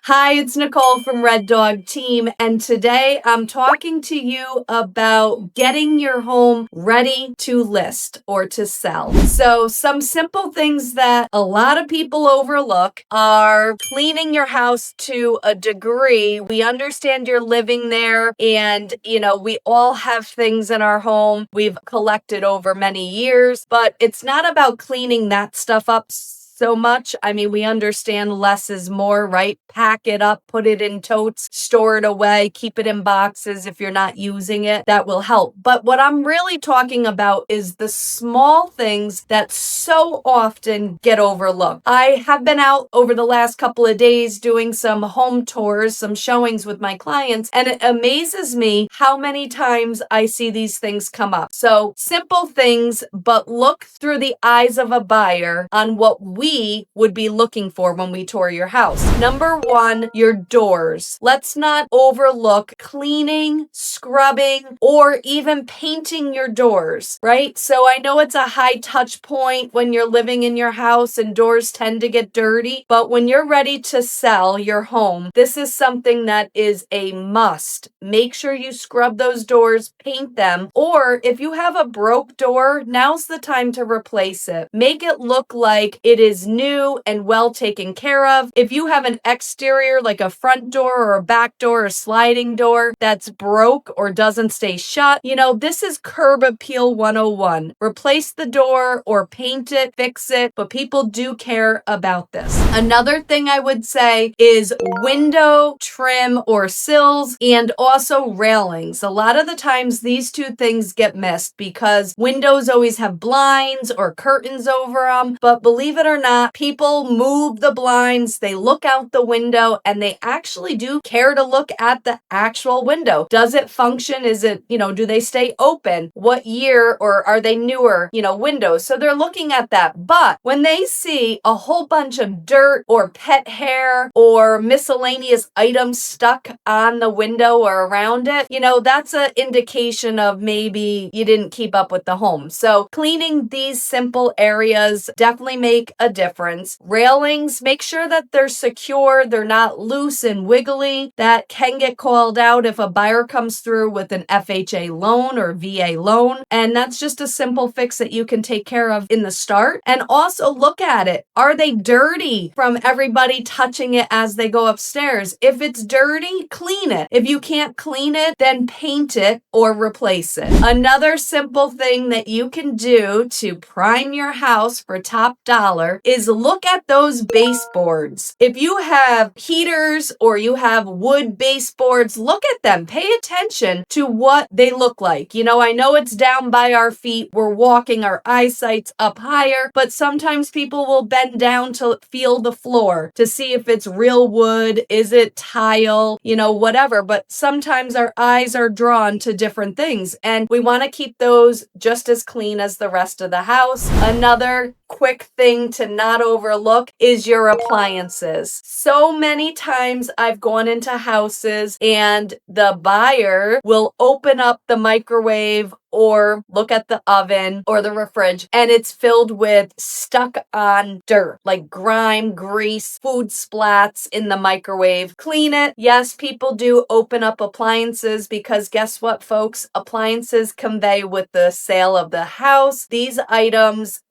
Hi, it's Nicole from Red Dog Team, and today I'm talking to you about getting your home ready to list or to sell. So, some simple things that a lot of people overlook are cleaning your house to a degree. We understand you're living there, and we all have things in our home we've collected over many years, but it's not about cleaning that stuff up so much. I mean, we understand less is more, right? Pack it up, put it in totes, store it away, keep it in boxes if you're not using it. That will help. But what I'm really talking about is the small things that so often get overlooked. I have been out over the last couple of days doing some home tours, some showings with my clients, and it amazes me how many times I see these things come up. So simple things, but look through the eyes of a buyer on what we would be looking for when we tour your house. Number one, your doors. Let's not overlook cleaning, scrubbing, or even painting your doors, right? So I know it's a high touch point when you're living in your house and doors tend to get dirty, but when you're ready to sell your home, this is something that is a must. Make sure you scrub those doors, paint them, or if you have a broke door, now's the time to replace it. Make it look like it is new and well taken care of. If you have an exterior like a front door or a back door or sliding door that's broke or doesn't stay shut, this is curb appeal 101. Replace the door or paint it, fix it, but people do care about this. Another thing I would say is window trim or sills and also railings. A lot of the times these two things get missed because windows always have blinds or curtains over them, but believe it or not, people move the blinds, they look out the window, and they actually do care to look at the actual window. Does it function? Is it, do they stay open? What year or are they newer, windows? So they're looking at that. But when they see a whole bunch of dirt or pet hair or miscellaneous items stuck on the window or around it, that's an indication of maybe you didn't keep up with the home. So cleaning these simple areas definitely make a difference. Railings, make sure that they're secure, they're not loose and wiggly. That can get called out if a buyer comes through with an FHA loan or VA loan. And that's just a simple fix that you can take care of in the start. And also look at it. Are they dirty from everybody touching it as they go upstairs? If it's dirty, clean it. If you can't clean it, then paint it or replace it. Another simple thing that you can do to prime your house for top dollar is look at those baseboards. If you have heaters or you have wood baseboards, look at them. Pay attention to what they look like. I know it's down by our feet. We're walking, our eyesight's up higher, but sometimes people will bend down to feel the floor to see if it's real wood, is it tile, whatever. But sometimes our eyes are drawn to different things, and we want to keep those just as clean as the rest of the house. Another quick thing to not overlook is your appliances. So many times I've gone into houses and the buyer will open up the microwave or look at the oven or the fridge, and it's filled with stuck on dirt, like grime, grease, food splats in the microwave. Clean it. Yes, people do open up appliances because guess what, folks? Appliances convey with the sale of the house. These items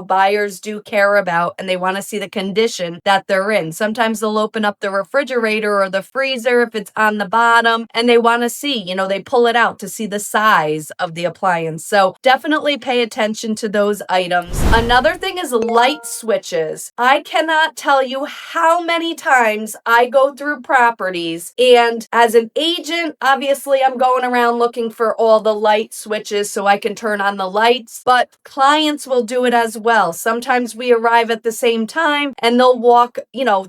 buyers do care about, and they want to see the condition that they're in. Sometimes they'll open up the refrigerator or the freezer if it's on the bottom, and they want to see, they pull it out to see the size of the appliance. So definitely pay attention to those items. Another thing is light switches. I cannot tell you how many times I go through properties, and as an agent, obviously I'm going around looking for all the light switches so I can turn on the lights, but clients will do it as well. Sometimes we arrive at the same time and they'll walk,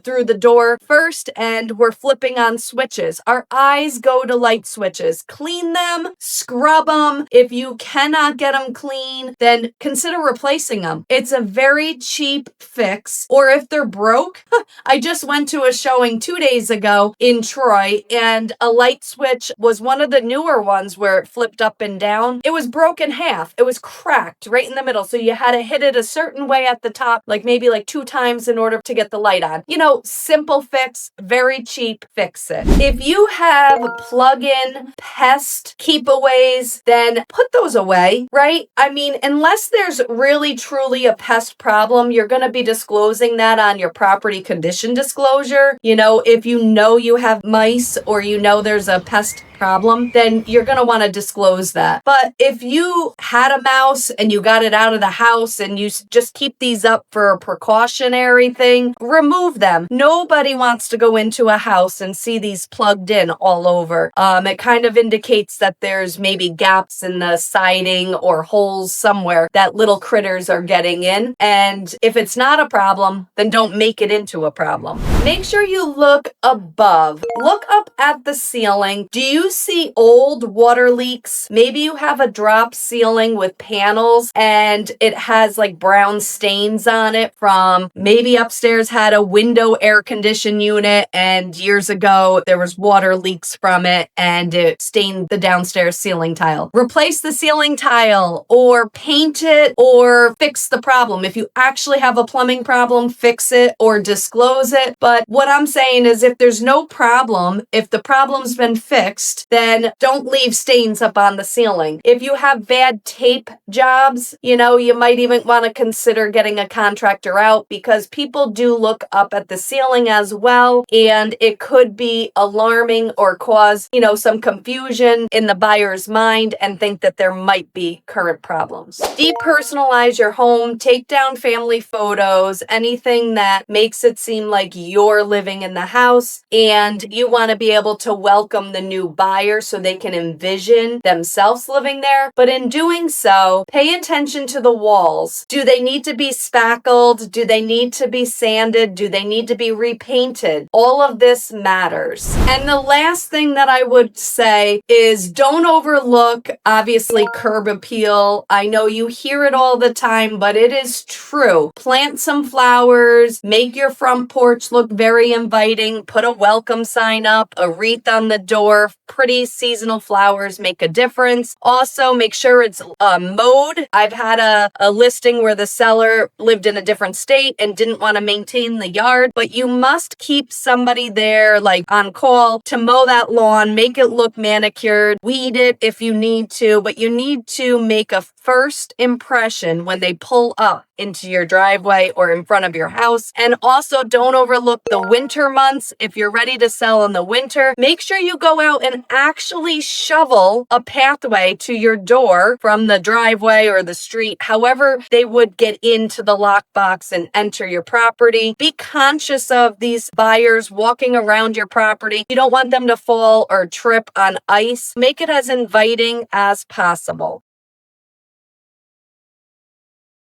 through the door first and we're flipping on switches. Our eyes go to light switches. Clean them, scrub them, them. If you cannot get them clean, then consider replacing them. It's a very cheap fix. Or if they're broke, I just went to a showing 2 days ago in Troy, and a light switch was one of the newer ones where it flipped up and down. It was broken half. It was cracked right in the middle. So you had to hit it a certain way at the top, like maybe like 2 times in order to get the light on. Simple fix, very cheap, fix it. If you have plug-in pest keepaways, then put those away, right? I mean, unless there's really truly a pest problem, you're going to be disclosing that on your property condition disclosure. If you have mice or there's a pest problem, then you're going to want to disclose that. But if you had a mouse and you got it out of the house and you just keep these up for a precautionary thing, remove them. Nobody wants to go into a house and see these plugged in all over. It kind of indicates that there's maybe gaps in the siding or holes somewhere that little critters are getting in. And if it's not a problem, then don't make it into a problem. Make sure you look above. Look up at the ceiling. Do you see old water leaks? Maybe you have a drop ceiling with panels and it has like brown stains on it from maybe upstairs had a window air condition unit and years ago there was water leaks from it and it stained the downstairs ceiling tile. Replace the ceiling tile or paint it or fix the problem. If you actually have a plumbing problem, fix it or disclose it. But what I'm saying is if there's no problem, if the problem's been fixed, then don't leave stains up on the ceiling. If you have bad tape jobs, you might even want to consider getting a contractor out because people do look up at the ceiling as well, and it could be alarming or cause, some confusion in the buyer's mind and think that there might be current problems. Depersonalize your home, take down family photos, anything that makes it seem like you're living in the house and you want to be able to welcome the new buyer so they can envision themselves living there. But in doing so, pay attention to the walls. Do they need to be spackled? Do they need to be sanded? Do they need to be repainted? All of this matters. And the last thing that I would say is don't overlook, obviously, curb appeal. I know you hear it all the time, but it is true. Plant some flowers, make your front porch look very inviting, put a welcome sign up, a wreath on the door. Pretty seasonal flowers make a difference. Also, make sure it's mowed. I've had a listing where the seller lived in a different state and didn't want to maintain the yard, but you must keep somebody there like on call to mow that lawn, make it look manicured, weed it if you need to, but you need to make a first impression when they pull up into your driveway or in front of your house. And also don't overlook the winter months. If you're ready to sell in the winter, make sure you go out and actually shovel a pathway to your door from the driveway or the street, however they would get into the lockbox and enter your property. Be conscious of these buyers walking around your property. You don't want them to fall or trip on ice. Make it as inviting as possible.